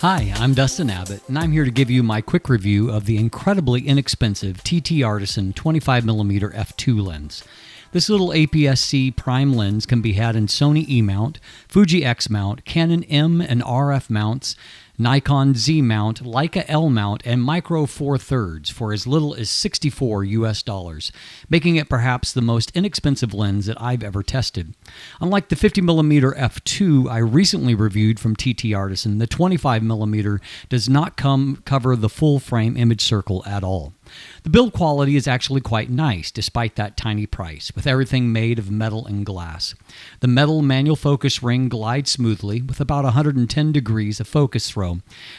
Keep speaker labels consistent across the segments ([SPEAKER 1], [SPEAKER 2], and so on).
[SPEAKER 1] Hi, I'm Dustin Abbott, and I'm here to give you my quick review of the incredibly inexpensive TTArtisan 25mm f2 lens. This little APS-C prime lens can be had in Sony E mount, Fuji X mount, Canon M and RF mounts, Nikon Z mount, Leica L mount, and Micro Four Thirds for as little as $64 US, making it perhaps the most inexpensive lens that I've ever tested. Unlike the 50mm f2 I recently reviewed from TTArtisan, the 25mm does not cover the full frame image circle at all. The build quality is actually quite nice despite that tiny price, with everything made of metal and glass. The metal manual focus ring glides smoothly with about 110 degrees of focus throw.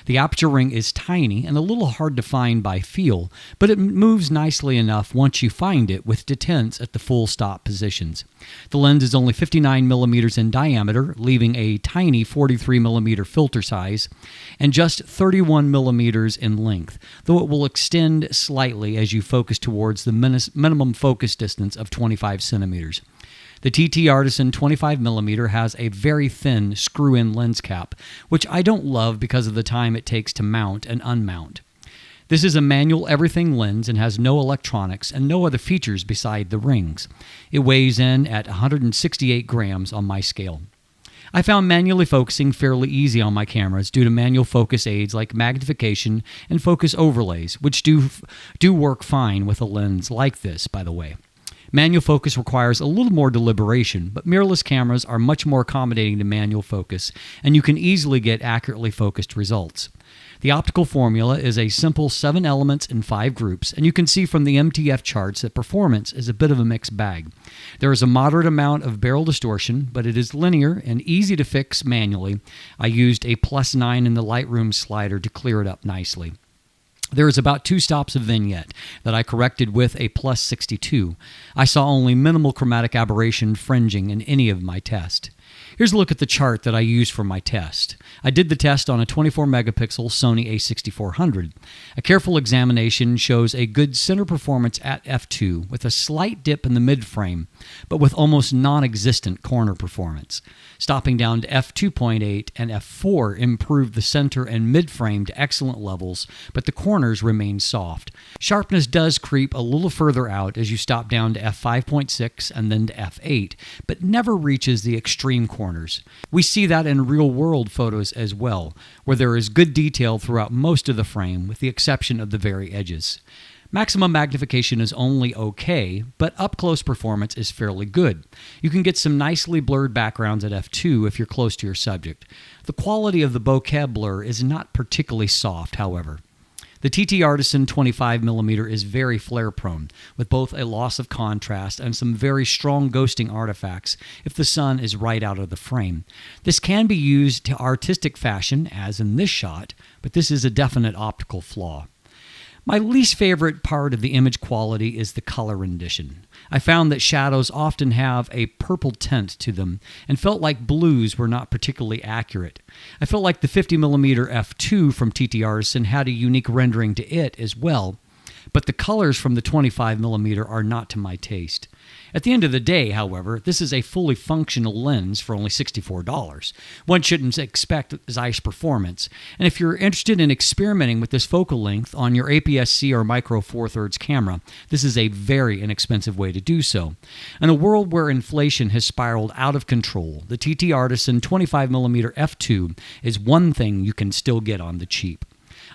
[SPEAKER 1] The aperture ring is tiny and a little hard to find by feel, but it moves nicely enough once you find it with detents at the full stop positions. The lens is only 59mm in diameter, leaving a tiny 43mm filter size, and just 31mm in length, though it will extend slightly as you focus towards the minimum focus distance of 25 centimeters. The TTArtisan 25mm has a very thin screw-in lens cap, which I don't love because of the time it takes to mount and unmount. This is a manual everything lens and has no electronics and no other features beside the rings. It weighs in at 168 grams on my scale. I found manually focusing fairly easy on my cameras due to manual focus aids like magnification and focus overlays, which do work fine with a lens like this, by the way. Manual focus requires a little more deliberation, but mirrorless cameras are much more accommodating to manual focus, and you can easily get accurately focused results. The optical formula is a simple 7 elements in 5 groups, and you can see from the MTF charts that performance is a bit of a mixed bag. There is a moderate amount of barrel distortion, but it is linear and easy to fix manually. I used a +9 in the Lightroom slider to clear it up nicely. There is about 2 stops of vignette that I corrected with a +62. I saw only minimal chromatic aberration fringing in any of my tests. Here's a look at the chart that I used for my test. I did the test on a 24-megapixel Sony a6400. A careful examination shows a good center performance at f2 with a slight dip in the mid-frame, but with almost non-existent corner performance. Stopping down to f2.8 and f4 improved the center and mid-frame to excellent levels, but the corners remain soft. Sharpness does creep a little further out as you stop down to f5.6 and then to f8, but never reaches the extreme corners. We see that in real-world photos as well, where there is good detail throughout most of the frame, with the exception of the very edges. Maximum magnification is only okay, but up-close performance is fairly good. You can get some nicely blurred backgrounds at f2 if you're close to your subject. The quality of the bokeh blur is not particularly soft, however. The TTArtisan 25mm is very flare-prone, with both a loss of contrast and some very strong ghosting artifacts if the sun is right out of the frame. This can be used to artistic fashion, as in this shot, but this is a definite optical flaw. My least favorite part of the image quality is the color rendition. I found that shadows often have a purple tint to them and felt like blues were not particularly accurate. I felt like the 50mm f2 from TTArtisan had a unique rendering to it as well, but the colors from the 25mm are not to my taste. At the end of the day, however, this is a fully functional lens for only $64. One shouldn't expect Zeiss performance, and if you're interested in experimenting with this focal length on your APS-C or Micro Four Thirds camera, this is a very inexpensive way to do so. In a world where inflation has spiraled out of control, the TTArtisan 25mm f2 is one thing you can still get on the cheap.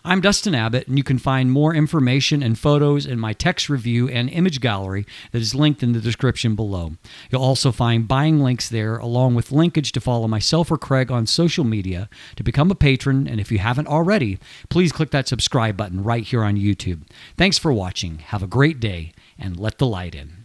[SPEAKER 1] I'm Dustin Abbott, and you can find more information and photos in my text review and image gallery that is linked in the description below. You'll also find buying links there, along with linkage to follow myself or Craig on social media, to become a patron, and if you haven't already, please click that subscribe button right here on YouTube. Thanks for watching, have a great day, and let the light in.